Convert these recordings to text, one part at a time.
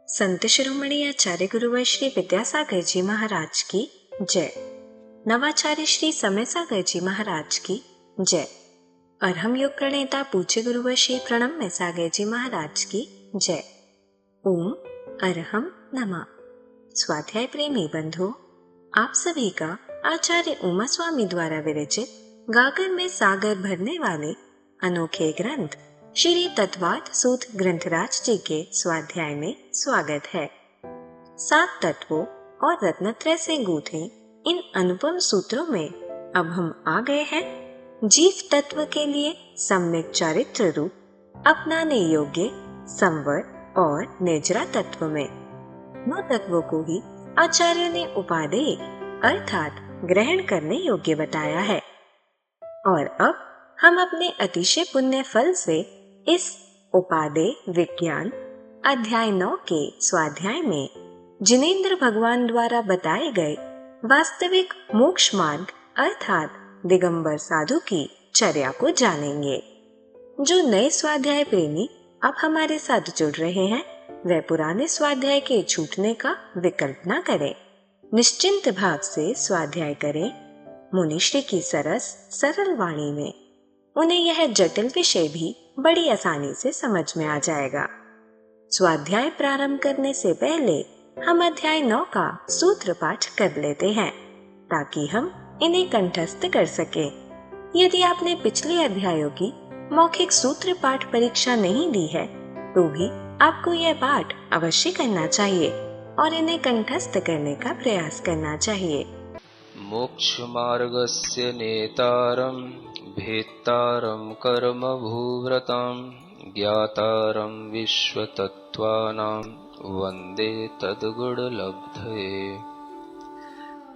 संत शिरोमणि आचार्य गुरुवर श्री विद्यासागर जी महाराज की जय। नवाचार्य श्री समय सागर जी महाराज की जय। अरहम योग प्रणेता पूज्य गुरुवर श्री प्रणम्य सागर जी महाराज की जय। ओम अरहम नमः। स्वाध्याय प्रेमी बंधुओं, आप सभी का आचार्य उमा स्वामी द्वारा विरचित गागर में सागर भरने वाले अनोखे ग्रंथ श्री तत्वार्थ सूत्र ग्रंथराज जी के स्वाध्याय में स्वागत है। 7 तत्वों और रत्नत्रय से गूंथे इन अनुपम सूत्रों में अब हम आ गए हैं जीव तत्व के लिए सम्यक चारित्र रूप अपनाने योग्य संवर और निजरा तत्व में। नौ तत्वों को ही आचार्य ने उपादेय अर्थात ग्रहण करने योग्य बताया है। और अब हम अपने अतिशय पुण्य फल से इस उपादेय विज्ञान अध्याय 9 के स्वाध्याय में जिनेंद्र भगवान द्वारा बताए गए वास्तविक मोक्ष मार्ग अर्थात दिगंबर साधु की चर्या को जानेंगे। जो नए स्वाध्याय प्रेमी अब हमारे साथ जुड़ रहे हैं, वह पुराने स्वाध्याय के छूटने का विकल्प न करें। निश्चिंत भाव से स्वाध्याय करें। मुनिश्री की सरस सरल वाणी में उन्हें यह जटिल विषय भी बड़ी आसानी से समझ में आ जाएगा। स्वाध्याय प्रारंभ करने से पहले हम अध्याय 9 का सूत्र पाठ कर लेते हैं ताकि हम इन्हें कंठस्थ कर सकें। यदि आपने पिछले अध्यायों की मौखिक सूत्र पाठ परीक्षा नहीं दी है तो भी आपको यह पाठ अवश्य करना चाहिए और इन्हें कंठस्थ करने का प्रयास करना चाहिए। मोक्ष मार्गस्य नेतारं भेत्तारं कर्म भूव्रतां ज्ञातारं विश्वतत्त्वानां वन्दे तद्गुणलब्धये।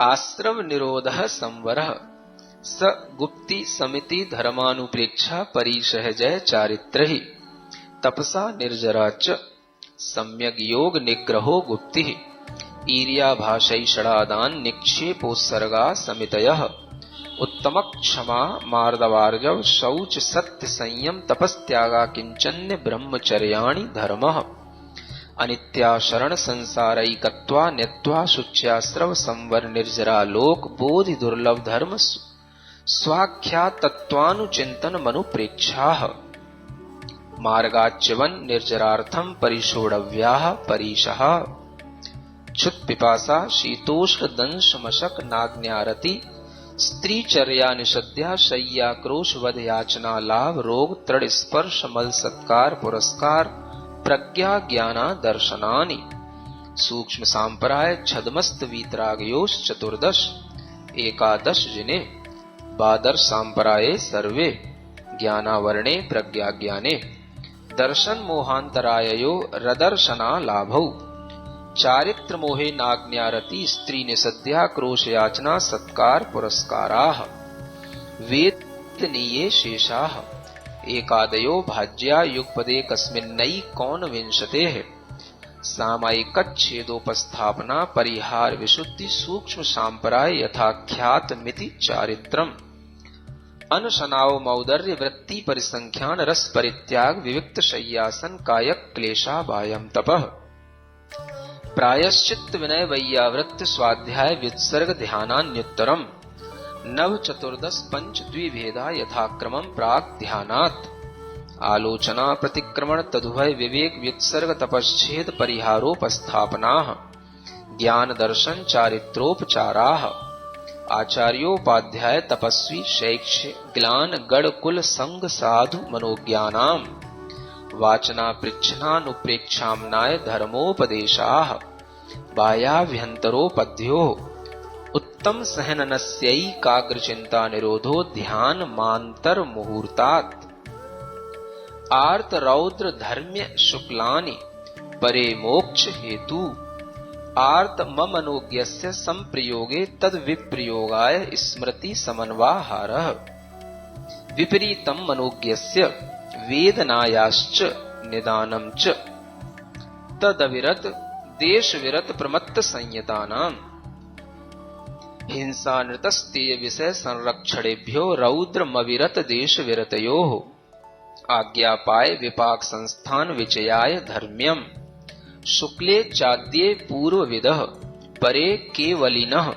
आश्रम निरोधः संवरः स गुप्ति समिति धर्मानुप्रेक्षा परिसहजय चारित्रहि तपसा निर्जरा च सम्यग् योग निग्रहो गुप्तिः ईर्याभाषैषणादान निक्षेपोत्सर्गा समितयः उत्तम क्षमा मार्दवार्जव शौच सत्य संयम तपस्त्यागा किंचन्य ब्रह्मचर्याणि धर्मः अनित्या शरण संसारैकत्वा न्यत्वा शुच्यास्रव संवर निर्जरा लोक बोधि दुर्लभ धर्म स्वाख्या तत्वानुचिंतन मनुप्रेक्षाः मार्गाच्यवन निर्जरार्थम परिषोडव्याः परीशः क्षुत पिपासा शीतोष्ण दंश मशक नाग्न्यारति स्त्रीचर्या निषद्या शय्या क्रोश वध याचना लाभ रोग तृण स्पर्श मल सत्कार पुरस्कार प्रज्ञा ज्ञाना दर्शनानि सूक्ष्म सांपराय छदमस्त वीतरागयोश चतुर्दश एकादश जिने बादर सांपराये सर्वे ज्ञानावरणे प्रज्ञा ज्ञाने दर्शन मोहांतराययो रदर्शना लाभौ चारित्र मोहे नाग्न्यारति स्त्री निसद्या क्रोश याचना सत्कार पुरस्काराः वेदनीये शेषाः एकादयो भाज्या युगपदे कस्मिन्नई कौन विंशतेः सामायिकच्छेदोपस्थापना परिहार विशुद्धि सूक्ष्म सांपराय यथाख्यात मिति चारित्रम् अनुशनाव मौदर्य वृत्ति परिसंख्यान रस परित्याग विविक्त शय्यासन कायक क्लेशा वायम तपः प्रायश्चित्त विनय वैयावृत्त स्वाध्याय व्युत्सर्ग ध्यानान्युत्तरम नव चतुर्दश पंच द्विभेदा यथाक्रमं प्राक ध्यानात् आलोचना प्रतिक्रमण तदुभय विवेक व्युत्सर्ग तपश्छेद परिहारोपस्थापनाः ज्ञान दर्शन चारित्रोपचाराः आचार्योपाध्याय तपस्वी शैक्ष्य ग्लान गण कुल संग साधु मनोज्ञानाम् वाचना पृच्छनानुप्रेक्षाम्नाय धर्मोपदेशाः बाह्याभ्यन्तरोपद्यो उत्तम सहननस्यैकाग्रचिन्ता निरोधो ध्यान मान्तर मुहूर्तात् आर्त रौद्र धर्म्य शुक्लानि परे मोक्ष हेतु आर्त ममनोज्ञस्य संप्रयोगे तद विप्रयोगाय स्मृति समन्वाहारः विपरीतम मनोज्ञस्य वेदनायाश्च निदानं च तदविरत देश विरत प्रमत्त संयतानाम् हिंसा नृतस्तेय विषय संरक्षणेभ्यो रौद्रमविरत देश विरतयोः आज्ञापाय विपाक संस्थान विचयाय धर्म्यम् शुक्ले चाद्ये पूर्वविदः परे केवलिनः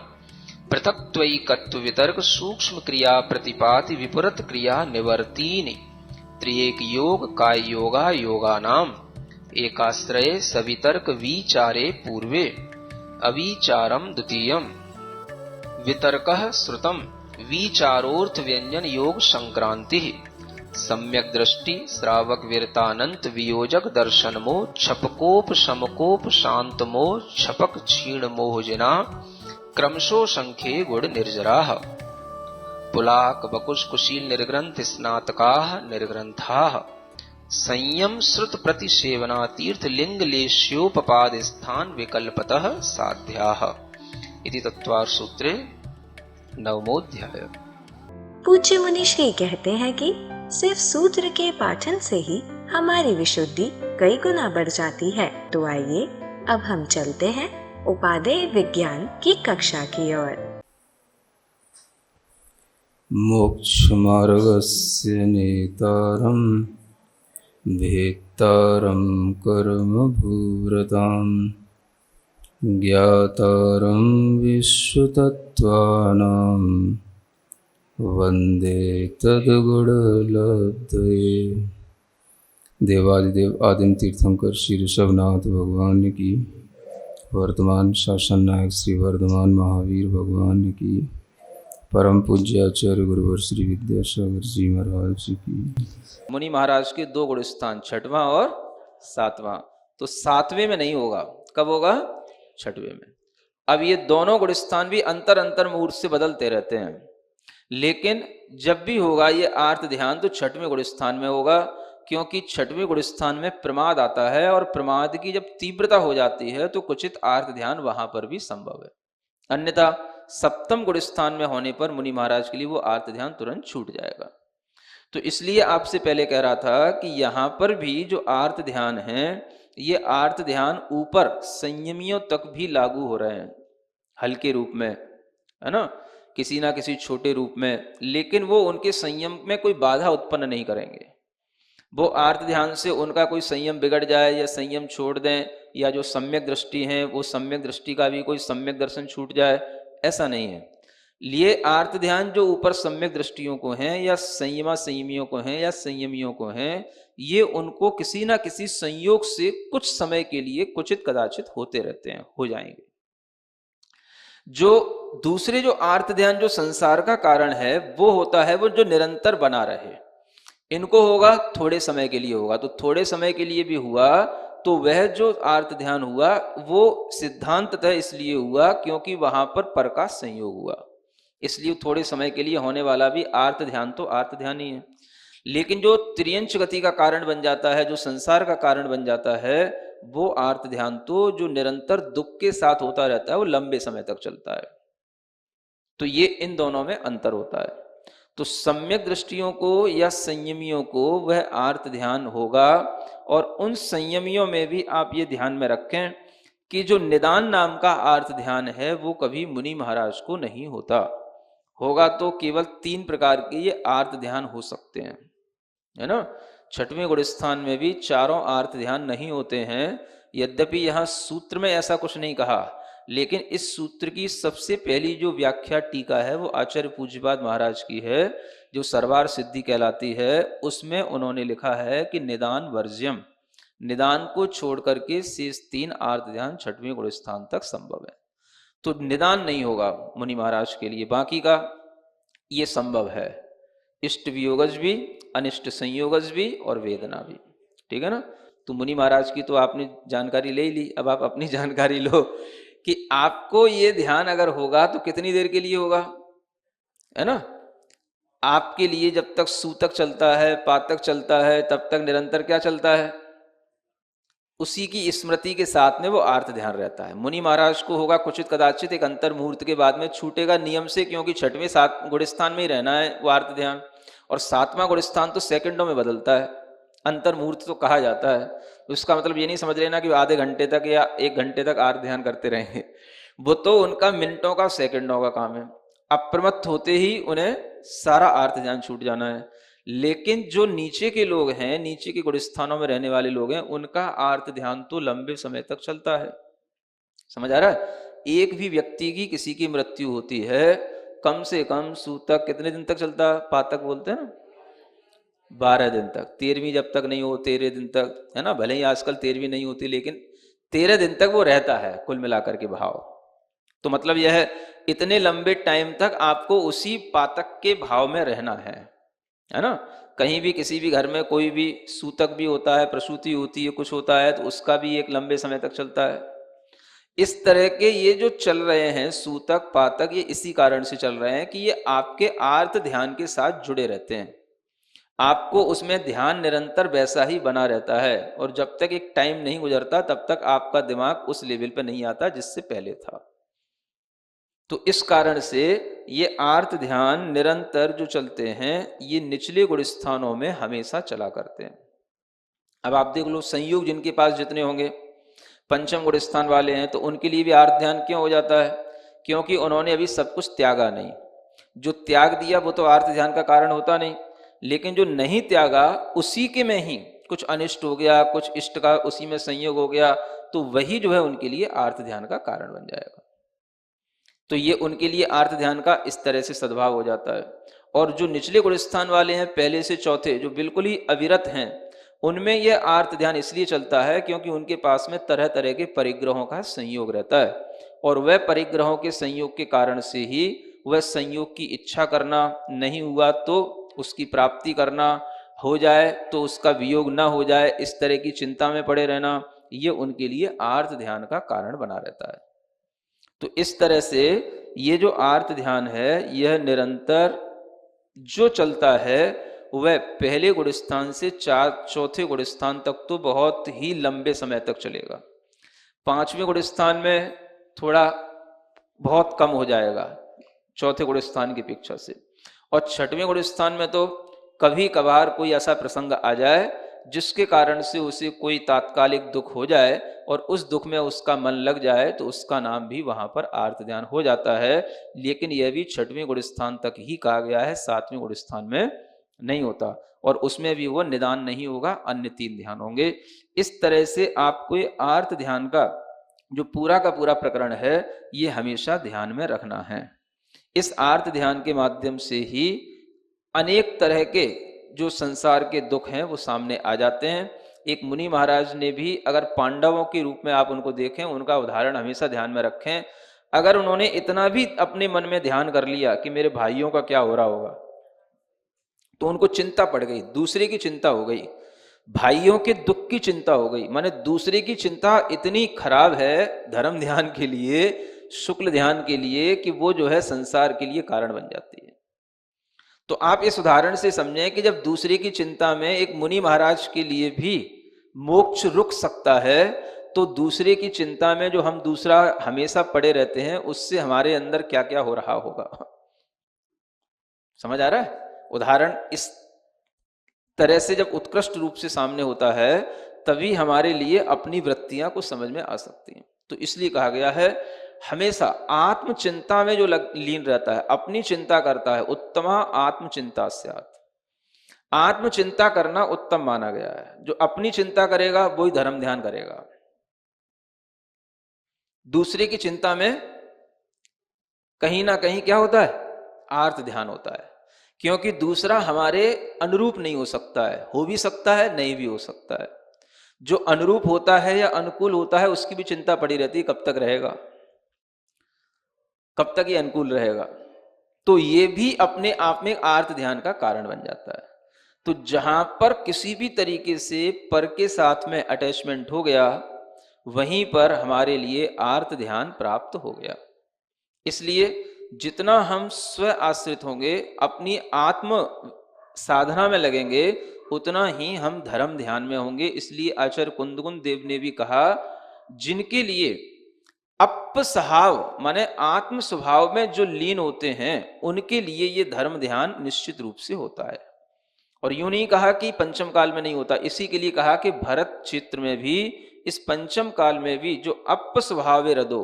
पृथक्त्वैकत्व वितर्क सूक्ष्म क्रिया प्रतिपाति विपरीत क्रिया निवर्तीनि त्रिएक योग काय योगा योगानाम एकाश्रये सवितर्क विचारे पूर्वे अविचारम द्वितीयम वितर्कः श्रुतम विचारोर्थ व्यंजन योग संक्रांति सम्यक दृष्टि श्रावक वीरतानंत वियोजक दर्शन मोह छपकोप समकोप शांत मोह छपक क्षीण मोहजिना क्रमशो संख्ये गुण निर्जराः पुलाक बकुश कुशील निर्ग्रंथ स्नातकाः निर्ग्रंथाः संयम श्रुत प्रतिसेवना तीर्थ लिंग लेश्योपपाद स्थान विकल्पतः साध्याः इति तत्वार्थ सूत्रे 9वां। पूज्य मुनि श्री कहते हैं कि सिर्फ सूत्र के पाठन से ही हमारी विशुद्धि कई गुना बढ़ जाती है। तो आइए अब हम चलते हैं उपादेय विज्ञान की कक्षा की ओर। मोक्ष मार्गस्य नेतारं भेत्तारं कर्म भूरतां ज्ञातारं विश्वतत्त्वानां वंदे तद्गुणलब्धये। देवादिदेव आदिम तीर्थंकर श्री ऋषभनाथ भगवान की, वर्तमान शासन नायक श्री वर्धमान महावीर भगवान की, परम पूज्य आचार्य गुरुवर श्री विद्यासागर जी महाराज की। मुनि महाराज के 2 गुण स्थान 6वां और 7वां। तो 7वें में नहीं होगा, कब होगा? 6वें में। अब ये दोनों गुण स्थान भी अंतर अंतर मुहूर्त से बदलते रहते हैं, लेकिन जब भी होगा ये आर्त ध्यान तो 6वें गुण स्थान में होगा, क्योंकि 6वें गुण स्थान में प्रमाद आता है और प्रमाद की जब तीव्रता हो जाती है तो कुचित आर्त ध्यान वहां पर भी संभव है। अन्यथा 7वें गुण स्थान में होने पर मुनि महाराज के लिए वो आर्त ध्यान तुरंत छूट जाएगा। तो इसलिए आपसे पहले कह रहा था कि यहां पर भी जो आर्त ध्यान है, ये आर्त ध्यान ऊपर संयमियों तक भी लागू हो रहे हैं, हल्के रूप में, है ना, किसी ना किसी छोटे रूप में, लेकिन वो उनके संयम में कोई बाधा उत्पन्न नहीं करेंगे। वो आर्त ध्यान से उनका कोई संयम बिगड़ जाए या संयम छोड़ दें, या जो सम्यक दृष्टि है वो सम्यक दृष्टि का भी कोई सम्यक दर्शन छूट जाए, ऐसा नहीं है। लिए आर्त ध्यान जो ऊपर सम्यक दृष्टियों को हैं या संयमियों को हैं या संयमियों को हैं, ये उनको किसी ना किसी संयोग से कुछ समय के लिए कुचित कदाचित होते रहते हैं, हो जाएंगे। जो दूसरे जो आर्त ध्यान जो संसार का कारण है वो होता है वो जो निरंतर बना रहे। इनको होगा थोड़े समय के लिए होगा, तो थोड़े समय के लिए भी हुआ तो वह जो आर्त ध्यान हुआ वो सिद्धांततः इसलिए हुआ क्योंकि वहां पर का संयोग हुआ, इसलिए थोड़े समय के लिए होने वाला भी आर्त ध्यान तो आर्त ध्यान ही है। लेकिन जो त्रियंश गति का कारण बन जाता है, जो संसार का कारण बन जाता है, वो आर्त ध्यान तो जो निरंतर दुख के साथ होता रहता है, वो लंबे समय तक चलता है। तो ये इन दोनों में अंतर होता है। तो सम्यक दृष्टियों को या संयमियों को वह आर्त ध्यान होगा, और उन संयमियों में भी आप ये ध्यान में रखें कि जो निदान नाम का आर्त ध्यान है वो कभी मुनि महाराज को नहीं होता। होगा तो केवल 3 प्रकार के ये आर्त ध्यान हो सकते हैं, है ना। 6वें गुण स्थान में भी चारों आर्त ध्यान नहीं होते हैं। यद्यपि यहाँ सूत्र में ऐसा कुछ नहीं कहा, लेकिन इस सूत्र की सबसे पहली जो व्याख्या टीका है वो आचार्य पूज्यपाद महाराज की है, जो सर्वार सिद्धि कहलाती है। उसमें उन्होंने लिखा है कि निदान वर्ज्यम, निदान को छोड़ करके शेष 3 आर्त ध्यान 6वें गुण स्थान तक संभव है। तो निदान नहीं होगा मुनि महाराज के लिए, बाकी का ये संभव है। इष्ट वियोगज भी, अनिष्ट संयोगज भी और वेदना भी, ठीक है ना। तो मुनि महाराज की तो आपने जानकारी ले ली, अब आप अपनी जानकारी लो कि आपको ये ध्यान अगर होगा तो कितनी देर के लिए होगा, है ना। आपके लिए जब तक सूतक चलता है, पातक चलता है, तब तक निरंतर क्या चलता है, उसी की स्मृति के साथ में वो आर्त ध्यान रहता है। मुनि महाराज को होगा कुचित कदाचित एक अंतर मुहूर्त के बाद में छूटेगा नियम से, क्योंकि 6वें 7 गुण स्थान में ही रहना है वो आर्त ध्यान, और 7वां गुण स्थान तो सेकंडों में बदलता है, अंतर मुहूर्त तो कहा जाता है। तो इसका मतलब ये नहीं समझ लेना कि आधे घंटे तक या 1 घंटे तक आर्त ध्यान करते रहेंगे, वो तो उनका मिनटों का सेकंडों का काम है। अप्रमत्त होते ही उन्हें सारा आर्त ध्यान छूट जाना है। लेकिन जो नीचे के लोग हैं, नीचे के गुण स्थानों में रहने वाले लोग हैं, उनका आर्त ध्यान तो लंबे समय तक चलता है। समझ आ रहा है? एक भी व्यक्ति की किसी की मृत्यु होती है, कम से कम सूतक कितने दिन तक चलता है? पातक बोलते हैं ना, 12 दिन तक। 13वीं जब तक नहीं हो, 13 दिन तक, है ना। भले ही आजकल 13वीं नहीं होती, लेकिन 13 दिन तक वो रहता है कुल मिलाकर के भाव। तो मतलब यह है, इतने लंबे टाइम तक आपको उसी पातक के भाव में रहना है ना। कहीं भी किसी भी घर में कोई भी सूतक भी होता है, प्रसूति होती है, कुछ होता है, तो उसका भी एक लंबे समय तक चलता है। इस तरह के ये जो चल रहे हैं सूतक पातक, ये इसी कारण से चल रहे हैं कि ये आपके आर्त ध्यान के साथ जुड़े रहते हैं। आपको उसमें ध्यान निरंतर वैसा ही बना रहता है, और जब तक एक टाइम नहीं गुजरता तब तक आपका दिमाग उस लेवल पे नहीं आता जिससे पहले था। तो इस कारण से ये आर्त ध्यान निरंतर जो चलते हैं, ये निचले गुण स्थानों में हमेशा चला करते हैं। अब आप देख लो, संयोग जिनके पास जितने होंगे, पंचम गुण स्थान वाले हैं, तो उनके लिए भी आर्त ध्यान क्यों हो जाता है? क्योंकि उन्होंने अभी सब कुछ त्यागा नहीं। जो त्याग दिया वो तो आर्त ध्यान का कारण होता नहीं, लेकिन जो नहीं त्यागा उसी के में ही कुछ अनिष्ट हो गया, कुछ इष्ट का उसी में संयोग हो गया, तो वही जो है उनके लिए आर्त ध्यान का कारण बन जाएगा। तो ये उनके लिए आर्त ध्यान का इस तरह से सद्भाव हो जाता है। और जो निचले गुण स्थान वाले हैं, पहले से चौथे, जो बिल्कुल ही अविरत हैं, उनमें यह आर्त ध्यान इसलिए चलता है क्योंकि उनके पास में तरह तरह के परिग्रहों का संयोग रहता है, और वह परिग्रहों के संयोग के कारण से ही वह संयोग की इच्छा करना, नहीं हुआ तो उसकी प्राप्ति करना, हो जाए तो उसका वियोग ना हो जाए, इस तरह की चिंता में पड़े रहना, ये उनके लिए आर्त ध्यान का कारण बना रहता है। तो इस तरह से ये जो आर्त ध्यान है, यह निरंतर जो चलता है वह पहले गुण स्थान से चौथे गुण स्थान तक तो बहुत ही लंबे समय तक चलेगा। 5वें गुण स्थान में थोड़ा बहुत कम हो जाएगा चौथे गुण स्थान की अपेक्षा से, और 6वें गुण स्थान में तो कभी कभार कोई ऐसा प्रसंग आ जाए जिसके कारण से उसे कोई तात्कालिक दुख हो जाए और उस दुख में उसका मन लग जाए, तो उसका नाम भी वहां पर आर्त ध्यान हो जाता है। लेकिन यह भी 6वें गुण स्थान तक ही कहा गया है, 7वें गुण स्थान में नहीं होता, और उसमें भी वो निदान नहीं होगा, अन्य 3 ध्यान होंगे। इस तरह से आपको आर्त ध्यान का जो पूरा का पूरा प्रकरण है, ये हमेशा ध्यान में रखना है। इस आर्त ध्यान के माध्यम से ही अनेक तरह के जो संसार के दुख हैं वो सामने आ जाते हैं। एक मुनि महाराज ने भी, अगर पांडवों के रूप में आप उनको देखें, उनका उदाहरण हमेशा ध्यान में रखें। अगर उन्होंने इतना भी अपने मन में ध्यान कर लिया कि मेरे भाइयों का क्या हो रहा होगा, तो उनको चिंता पड़ गई, दूसरे की चिंता हो गई, भाइयों के दुख की चिंता हो गई। माने दूसरे की चिंता इतनी खराब है धर्म ध्यान के लिए, शुक्ल ध्यान के लिए, कि वो जो है संसार के लिए कारण बन जाती है। तो आप इस उदाहरण से समझें कि जब दूसरे की चिंता में एक मुनि महाराज के लिए भी मोक्ष रुक सकता है, तो दूसरे की चिंता में जो हम दूसरा हमेशा पड़े रहते हैं, उससे हमारे अंदर क्या क्या हो रहा होगा। समझ आ रहा है? उदाहरण इस तरह से जब उत्कृष्ट रूप से सामने होता है, तभी हमारे लिए अपनी वृत्तियां कुछ समझ में आ सकती हैं। तो इसलिए कहा गया है, हमेशा आत्मचिंता में जो लीन रहता है, अपनी चिंता करता है, उत्तमा आत्मचिंता स्यात्। आत्मचिंता करना उत्तम माना गया है। जो अपनी चिंता करेगा वही धर्म ध्यान करेगा। दूसरे की चिंता में कहीं ना कहीं क्या होता है? आर्त ध्यान होता है, क्योंकि दूसरा हमारे अनुरूप नहीं हो सकता है, हो भी सकता है, नहीं भी हो सकता है। जो अनुरूप होता है या अनुकूल होता है, उसकी भी चिंता पड़ी रहती है, कब तक रहेगा, कब तक ये अनुकूल रहेगा। तो ये भी अपने आप में आर्त ध्यान का कारण बन जाता है। तो जहां पर किसी भी तरीके से पर के साथ में अटैचमेंट हो गया, वहीं पर हमारे लिए आर्त ध्यान प्राप्त हो गया। इसलिए जितना हम स्व आश्रित होंगे, अपनी आत्म साधना में लगेंगे, उतना ही हम धर्म ध्यान में होंगे। इसलिए आचार्य कुंदकुंद देव ने भी कहा, जिनके लिए अपस्वभाव माने आत्म स्वभाव में जो लीन होते हैं, उनके लिए ये धर्म ध्यान निश्चित रूप से होता है। और यूं नहीं कहा कि पंचम काल में नहीं होता, इसी के लिए कहा कि भरत क्षेत्र में भी, इस पंचम काल में भी जो अपस्वभावे रदो,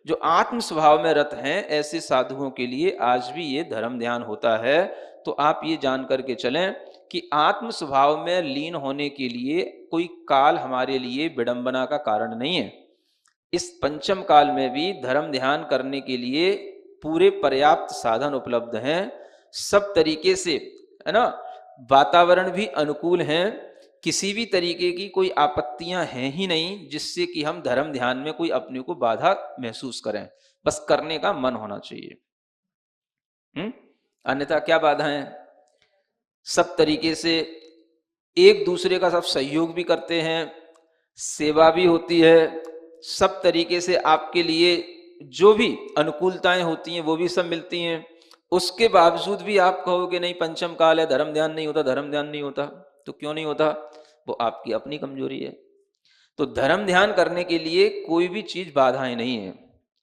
जो आत्म स्वभाव में रत हैं ऐसे साधुओं के लिए आज भी ये धर्म ध्यान होता है। तो आप ये जान करके चलें कि आत्म स्वभाव में लीन होने के लिए कोई काल हमारे लिए विडंबना का कारण नहीं है। इस पंचम काल में भी धर्म ध्यान करने के लिए पूरे पर्याप्त साधन उपलब्ध हैं, सब तरीके से, है ना, वातावरण भी अनुकूल हैं, किसी भी तरीके की कोई आपत्तियां हैं ही नहीं जिससे कि हम धर्म ध्यान में कोई अपने को बाधा महसूस करें। बस करने का मन होना चाहिए। अन्यथा क्या बाधा है? सब तरीके से एक दूसरे का सब सहयोग भी करते हैं, सेवा भी होती है, सब तरीके से आपके लिए जो भी अनुकूलताएं होती हैं वो भी सब मिलती हैं। उसके बावजूद भी आप कहोगे नहीं पंचम काल है, धर्म ध्यान नहीं होता, धर्म ध्यान नहीं होता। तो क्यों नहीं होता? वो आपकी अपनी कमजोरी है। तो धर्म ध्यान करने के लिए कोई भी चीज बाधाएं नहीं है,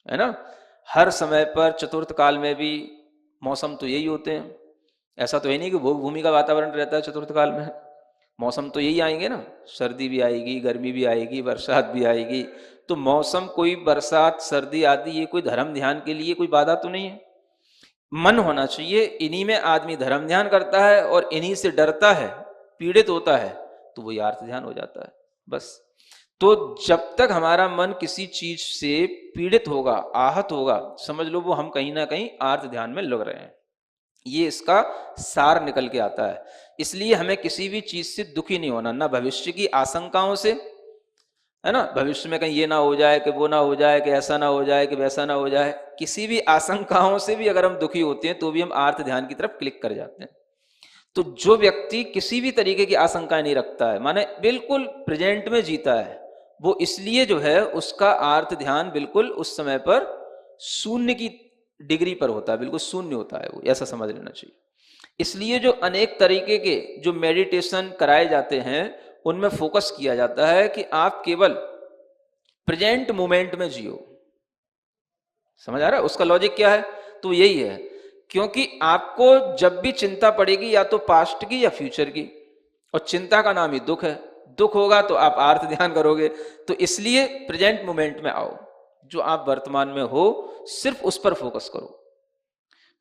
है ना। हर समय पर चतुर्थ काल में भी मौसम तो यही होते हैं। ऐसा तो है नहीं कि भोग भूमि का वातावरण रहता है चतुर्थ काल में। मौसम तो यही आएंगे ना, सर्दी भी आएगी, गर्मी भी आएगी, बरसात भी आएगी। तो मौसम, कोई बरसात, सर्दी आदि, ये कोई धर्म ध्यान के लिए कोई बाधा तो नहीं है। मन होना चाहिए। इन्हीं में आदमी धर्म ध्यान करता है और इन्हीं से डरता है, पीड़ित होता है, तो वही अर्थ ध्यान हो जाता है बस। तो जब तक हमारा मन किसी चीज से पीड़ित होगा, आहत होगा, समझ लो वो हम कहीं ना कहीं अर्थ ध्यान में लग रहे हैं। ये इसका सार निकल के आता है। इसलिए हमें किसी भी चीज से दुखी नहीं होना, ना भविष्य की आशंकाओं से, है ना, भविष्य में कहीं ये ना हो जाए कि वो ना हो जाए कि ऐसा ना हो जाए कि वैसा ना हो जाए। किसी भी आशंकाओं से भी अगर हम दुखी होते हैं तो भी हम अर्थ ध्यान की तरफ क्लिक कर जाते हैं। तो जो व्यक्ति किसी भी तरीके की आशंकाएं नहीं रखता है, माने बिल्कुल प्रेजेंट में जीता है, वो इसलिए जो है उसका अर्थ ध्यान बिल्कुल उस समय पर शून्य की डिग्री पर होता है, बिल्कुल शून्य होता है वो, ऐसा समझ लेना चाहिए। इसलिए जो अनेक तरीके के जो मेडिटेशन कराए जाते हैं उनमें फोकस किया जाता है कि आप केवल प्रेजेंट मोमेंट में जियो। समझ आ रहा है उसका लॉजिक क्या है? तो यही है, क्योंकि आपको जब भी चिंता पड़ेगी या तो पास्ट की या फ्यूचर की, और चिंता का नाम ही दुख है। दुख होगा तो आप अर्थ ध्यान करोगे। तो इसलिए प्रेजेंट मोमेंट में आओ, जो आप वर्तमान में हो सिर्फ उस पर फोकस करो।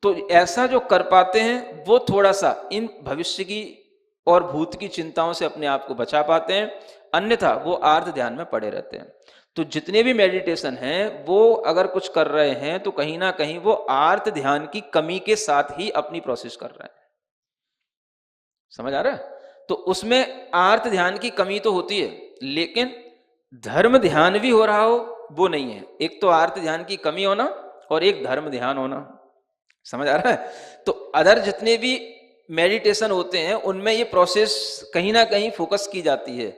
तो ऐसा जो कर पाते हैं वो थोड़ा सा इन भविष्य की और भूत की चिंताओं से अपने आप को बचा पाते हैं, अन्यथा वो अर्थ ध्यान में पड़े रहते हैं। तो जितने भी मेडिटेशन हैं वो अगर कुछ कर रहे हैं तो कहीं ना कहीं वो अर्थ ध्यान की कमी के साथ ही अपनी प्रोसेस कर रहे हैं। समझ आ रहा है? तो उसमें अर्थ ध्यान की कमी तो होती है, लेकिन धर्म ध्यान भी हो रहा हो वो नहीं है। एक तो अर्थ ध्यान की कमी होना और एक धर्म ध्यान होना। समझ आ रहा है? तो अदर जितने भी मेडिटेशन होते हैं उनमें ये प्रोसेस कहीं ना कहीं फोकस की जाती है,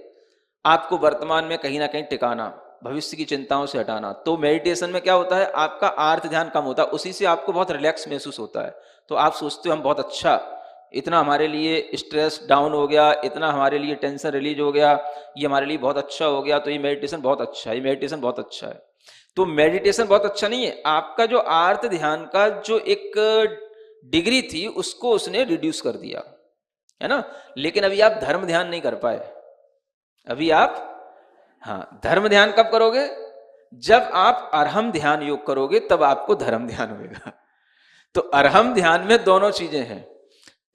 आपको वर्तमान में कहीं ना कहीं टिकाना, भविष्य की चिंताओं से हटाना। तो मेडिटेशन में क्या होता है, आपका अर्थ ध्यान कम होता है, उसी से आपको बहुत रिलैक्स महसूस होता है। तो आप सोचते हो हम बहुत अच्छा, इतना हमारे लिए स्ट्रेस डाउन हो गया, इतना हमारे लिए टेंशन रिलीज हो गया, ये हमारे लिए बहुत अच्छा हो गया, तो ये मेडिटेशन बहुत अच्छा है, ये मेडिटेशन बहुत अच्छा है। तो मेडिटेशन बहुत अच्छा नहीं है, आपका जो अर्थ ध्यान का जो एक डिग्री थी उसको उसने रिड्यूस कर दिया, है ना। लेकिन अभी आप धर्म ध्यान नहीं कर पाए। अभी आप, हाँ, धर्म ध्यान कब करोगे? जब आप अरहम ध्यान योग करोगे तब आपको धर्म ध्यान होगा। तो अरहम ध्यान में दोनों चीजें हैं,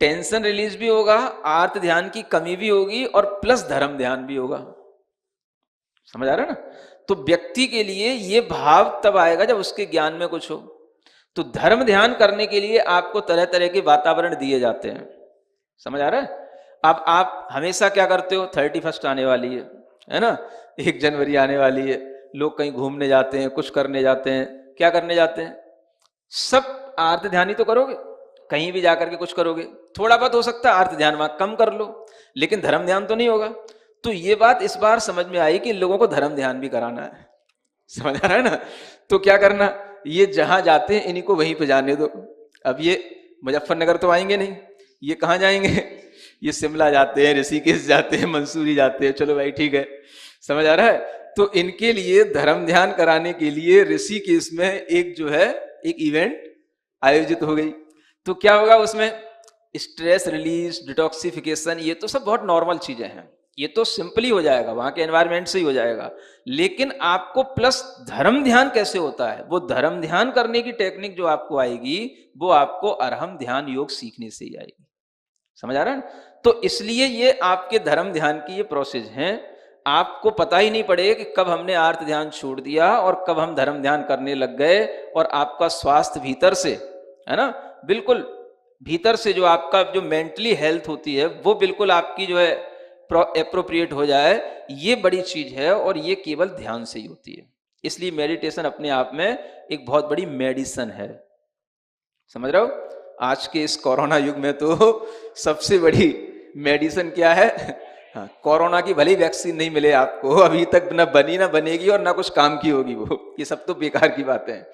टेंशन रिलीज भी होगा, अर्थ ध्यान की कमी भी होगी और प्लस धर्म ध्यान भी होगा। समझ आ रहा है ना? तो व्यक्ति के लिए ये भाव तब आएगा जब उसके ज्ञान में कुछ हो। तो धर्म ध्यान करने के लिए आपको तरह तरह के वातावरण दिए जाते हैं। समझ आ रहा है? अब आप हमेशा क्या करते हो, 31 आने वाली है ना, 1 जनवरी आने वाली है, लोग कहीं घूमने जाते हैं, कुछ करने जाते हैं। क्या करने जाते हैं? सब अर्थ ध्यान ही तो करोगे, कहीं भी जाकर के कुछ करोगे। थोड़ा बहुत हो सकता है अर्थ ध्यान वहां कम कर लो, लेकिन धर्म ध्यान तो नहीं होगा। तो ये बात इस बार समझ में आई कि इन लोगों को धर्म ध्यान भी कराना है। समझ आ रहा है ना? तो क्या करना, ये जहां जाते हैं इन्हीं को वहीं पे जाने दो। अब ये मुजफ्फरनगर तो आएंगे नहीं, ये कहाँ जाएंगे? ये शिमला जाते हैं, ऋषिकेश जाते हैं, मंसूरी जाते हैं। चलो भाई ठीक है, समझ आ रहा है? तो इनके लिए धर्म ध्यान कराने के लिए ऋषिकेश में एक जो है एक इवेंट आयोजित हो गई। तो क्या होगा उसमें, स्ट्रेस रिलीज, डिटॉक्सिफिकेशन, ये तो सब बहुत नॉर्मल चीजें हैं, ये तो सिंपली हो जाएगा, वहां के एनवायरमेंट से ही हो जाएगा। लेकिन आपको प्लस धर्म ध्यान कैसे होता है, वो धर्म ध्यान करने की टेक्निक जो आपको आएगी वो आपको अरहम ध्यान योग सीखने से ही आएगी। समझ आ रहा है? तो इसलिए ये आपके धर्म ध्यान की ये प्रोसेस है। आपको पता ही नहीं पड़ेगा कि कब हमने आर्त ध्यान छोड़ दिया और कब हम धर्म ध्यान करने लग गए, और आपका स्वास्थ्य भीतर से, है ना, बिल्कुल भीतर से जो आपका जो मेंटली हेल्थ होती है वो बिल्कुल आपकी जो है एप्रोप्रिएट हो जाए, ये बड़ी चीज है, और ये केवल ध्यान से ही होती है। इसलिए मेडिटेशन अपने आप में एक बहुत बड़ी मेडिसिन है। समझ रहे हो? आज के इस कोरोना युग में तो सबसे बड़ी मेडिसिन क्या है? हाँ, कोरोना की भले वैक्सीन नहीं मिले आपको अभी तक, ना बनी ना बनेगी और ना कुछ काम की होगी, वो ये सब तो बेकार की बातें हैं।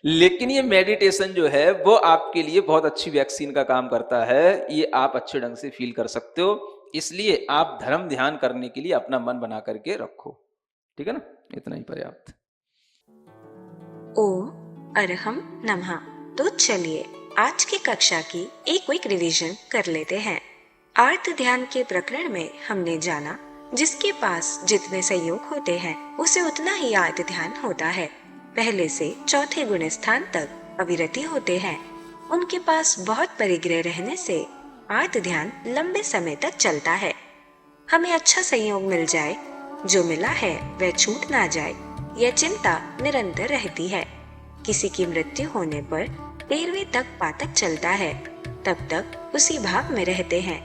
लेकिन ये मेडिटेशन जो है वो आपके लिए बहुत अच्छी वैक्सीन का काम करता है, ये आप अच्छे ढंग से फील कर सकते हो। इसलिए आप धर्म ध्यान करने के लिए अपना मन बना करके रखो, ठीक है ना? इतना ही पर्याप्त। ओम अरहम नमः। तो चलिए आज की कक्षा की एक क्विक रिवीजन कर लेते हैं। आर्त ध्यान के प्रकरण में हमने जाना जिसके पास जितने संयोग होते हैं उसे उतना ही आर्त ध्यान होता है। पहले से चौथे गुण स्थान तक अविरति होते हैं। उनके पास बहुत परिग्रह रहने से आर्त ध्यान लंबे समय तक चलता है। हमें अच्छा संयोग मिल जाए, जो मिला है वह छूट ना जाए, यह चिंता निरंतर रहती है। किसी की मृत्यु होने पर 13वीं तक पातक चलता है, तब तक उसी भाव में रहते हैं,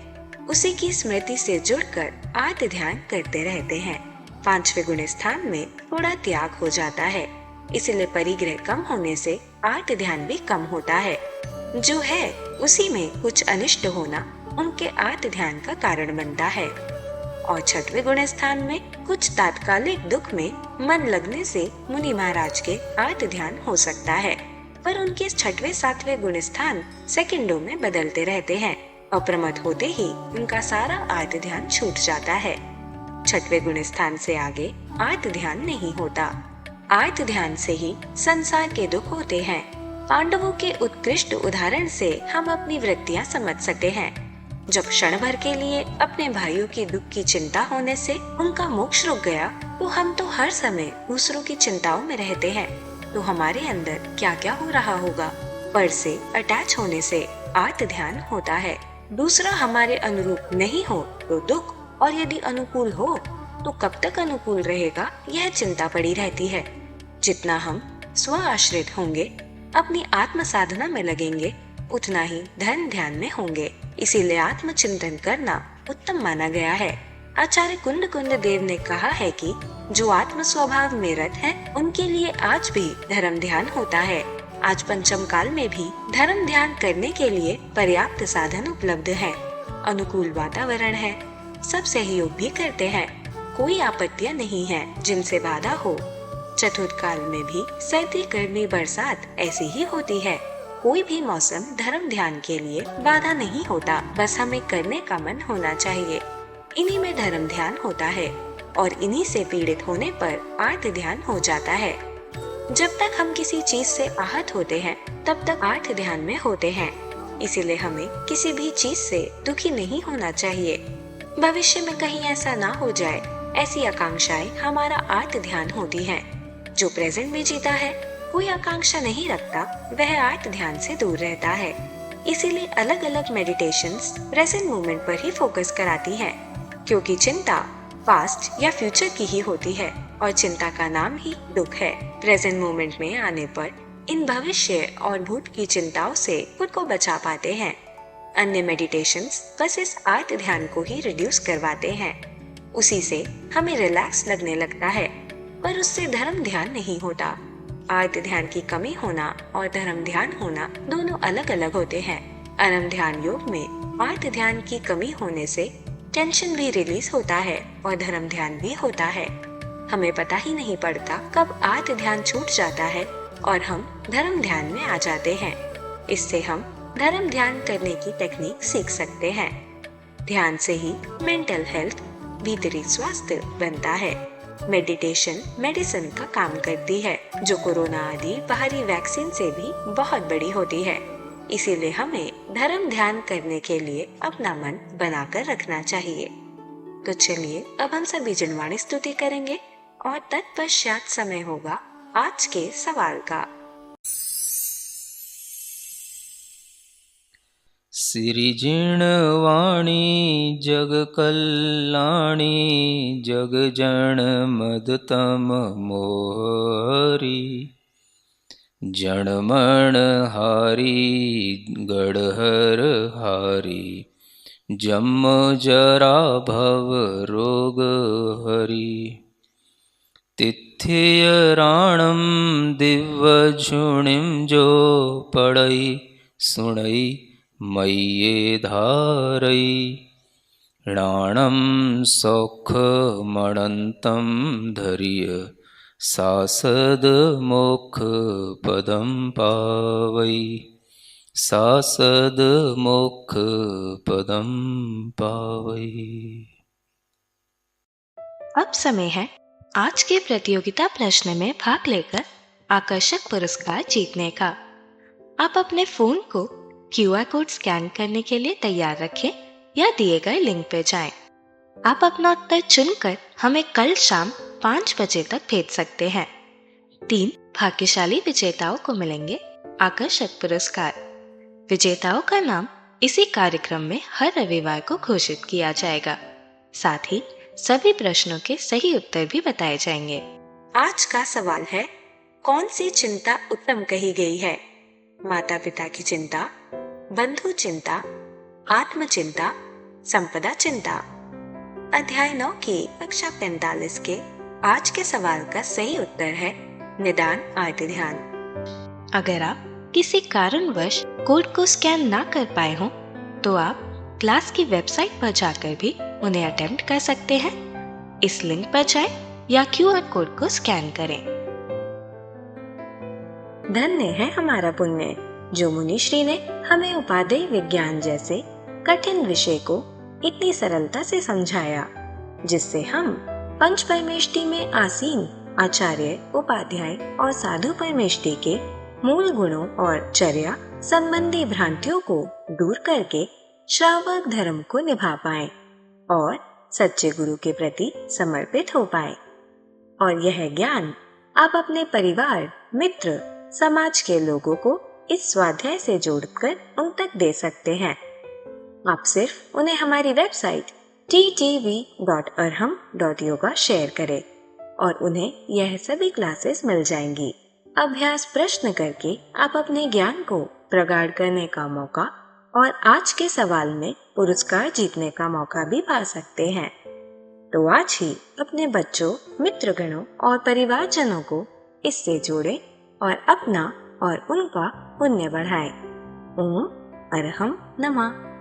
उसी की स्मृति से जुड़कर आर्त ध्यान करते रहते हैं। 5वें गुण स्थान में थोड़ा त्याग हो जाता है, इसलिए परिग्रह कम होने से आर्त ध्यान भी कम होता है। जो है उसी में कुछ अनिष्ट होना उनके आर्त ध्यान का कारण बनता है। और 6वें गुण स्थान में कुछ तात्कालिक दुख में मन लगने से मुनि महाराज के आर्त ध्यान हो सकता है, पर उनके 6वें 7वें गुण स्थान सेकंडों में बदलते रहते हैं। अप्रमत्त होते ही उनका सारा आर्त ध्यान छूट जाता है। 6वें गुण स्थान से आगे आर्त ध्यान नहीं होता। आर्त ध्यान से ही संसार के दुख होते हैं। पांडवों के उत्कृष्ट उदाहरण से हम अपनी वृत्तियां समझ सकते हैं। जब क्षण भर के लिए अपने भाइयों की दुख की चिंता होने से उनका मोक्ष रुक गया, तो हम तो हर समय दूसरों की चिंताओं में रहते हैं। तो हमारे अंदर क्या क्या हो रहा होगा? पर से अटैच होने से आर्त ध्यान होता है। दूसरा हमारे अनुरूप नहीं हो तो दुख, और यदि अनुकूल हो तो कब तक अनुकूल रहेगा, यह चिंता पड़ी रहती है। जितना हम स्व आश्रित होंगे, अपनी आत्म साधना में लगेंगे, उतना ही धर्म ध्यान में होंगे। इसीलिए आत्म चिंतन करना उत्तम माना गया है। आचार्य कुंद कुंद देव ने कहा है कि जो आत्म स्वभाव में रत है, उनके लिए आज भी धर्म ध्यान होता है। आज पंचम काल में भी धर्म ध्यान करने के लिए पर्याप्त साधन उपलब्ध है। अनुकूल वातावरण है, सब सहयोग भी करते हैं, कोई आपत्तियां नहीं है जिनसे बाधा हो। चतुर्थ काल में भी सर्दी, गर्मी, बरसात ऐसी ही होती है। कोई भी मौसम धर्म ध्यान के लिए बाधा नहीं होता, बस हमें करने का मन होना चाहिए। इन्हीं में धर्म ध्यान होता है, और इन्हीं से पीड़ित होने पर आर्त ध्यान हो जाता है। जब तक हम किसी चीज से आहत होते हैं, तब तक आर्त ध्यान में होते हैं। इसीलिए हमें किसी भी चीज से दुखी नहीं होना चाहिए। भविष्य में कहीं ऐसा ना हो जाए, ऐसी आकांक्षाएं हमारा आर्त ध्यान होती है। जो प्रेजेंट में जीता है, कोई आकांक्षा नहीं रखता, वह आर्त ध्यान से दूर रहता है। इसीलिए अलग अलग मेडिटेशंस प्रेजेंट मोमेंट पर ही फोकस कराती है, क्योंकि चिंता पास्ट या फ्यूचर की ही होती है, और चिंता का नाम ही दुख है। प्रेजेंट मोमेंट में आने पर इन भविष्य और भूत की चिंताओं से खुद को बचा पाते हैं। अन्य मेडिटेशंस बस इस आर्त ध्यान को ही रिड्यूस करवाते हैं। उसी से हमें रिलैक्स लगने लगता है, पर उससे धर्म ध्यान नहीं होता। आर्त ध्यान की कमी होना और धर्म ध्यान होना दोनों अलग अलग होते हैं। अरहम ध्यान योग में आर्त ध्यान की कमी होने से टेंशन भी रिलीज होता है और धर्म ध्यान भी होता है। हमें पता ही नहीं पड़ता कब आर्त ध्यान छूट जाता है और हम धर्म ध्यान में आ जाते हैं। इससे हम धर्म ध्यान करने की टेक्निक सीख सकते हैं। ध्यान से ही मेंटल हेल्थ, भीतरी स्वास्थ्य बनता है। मेडिटेशन मेडिसिन का काम करती है, जो कोरोना आदि बाहरी वैक्सीन से भी बहुत बड़ी होती है। इसीलिए हमें धर्म ध्यान करने के लिए अपना मन बनाकर रखना चाहिए। तो चलिए अब हम सभी जनवाणी स्तुति करेंगे और तत्पश्चात समय होगा आज के सवाल का। सिरिजिणवाणी जग कल्याणी जग जन मदतम मोहरी जनमण हारी गढ़हर हारी जम जरा भव रोग हरि तिथियराणम दिव्यझुणिम जो पढ़ई सुणई मय्ये धारई राणम सौखमणन्तं धरिय सासद मोक्ष पदम पावई सासद मोक्ष पदम पावई। अब समय है आज के प्रतियोगिता प्रश्न में भाग लेकर आकर्षक पुरस्कार जीतने का। आप अपने फोन को QR कोड स्कैन करने के लिए तैयार रखें या दिए गए लिंक पे जाएं। आप अपना उत्तर चुनकर हमें कल शाम 5 बजे तक भेज सकते हैं। 3 भाग्यशाली विजेताओं को मिलेंगे आकर्षक पुरस्कार। विजेताओं का नाम इसी कार्यक्रम में हर रविवार को घोषित किया जाएगा। साथ ही सभी प्रश्नों के सही उत्तर भी बताए जाएंगे। आज का सवाल है, कौन सी चिंता उत्तम कही गई है? माता पिता की चिंता, बंधु चिंता, आत्म चिंता, संपदा चिंता। अध्याय 9 की कक्षा 45 के आज के सवाल का सही उत्तर है निदान आर्त ध्यान। अगर आप किसी कारणवश कोड को स्कैन ना कर पाए हों तो आप क्लास की वेबसाइट पर जाकर भी उन्हें अटेम्प्ट कर सकते हैं। इस लिंक पर जाएं या QR कोड को स्कैन करें। धन्य है हमारा पुण्य जो मुनिश्री ने हमें उपादेय विज्ञान जैसे कठिन विषय को इतनी सरलता से समझाया, जिससे हम पंच परमेष्टि में आसीन आचार्य, उपाध्याय और साधु परमेष्टि के मूल गुणों और चर्या संबंधी भ्रांतियों को दूर करके श्रावक धर्म को निभा पाए और सच्चे गुरु के प्रति समर्पित हो पाए। और यह ज्ञान आप अपने परिवार, मित्र, समाज के लोगों को इस स्वाध्याय से जोड़कर उन तक दे सकते हैं। आप सिर्फ उन्हें हमारी वेबसाइट ttv.arham.yoga शेयर करें और उन्हें यह सभी क्लासेस मिल जाएंगी। अभ्यास प्रश्न करके आप अपने ज्ञान को प्रगाढ़ करने का मौका और आज के सवाल में पुरस्कार जीतने का मौका भी पा सकते हैं। तो आज ही अपने बच्चों, मित्रगणों और परिवारजनों को इससे जोड़ें और अपना और उनका पुण्य बढ़ाएं। ओम अरहम नमः।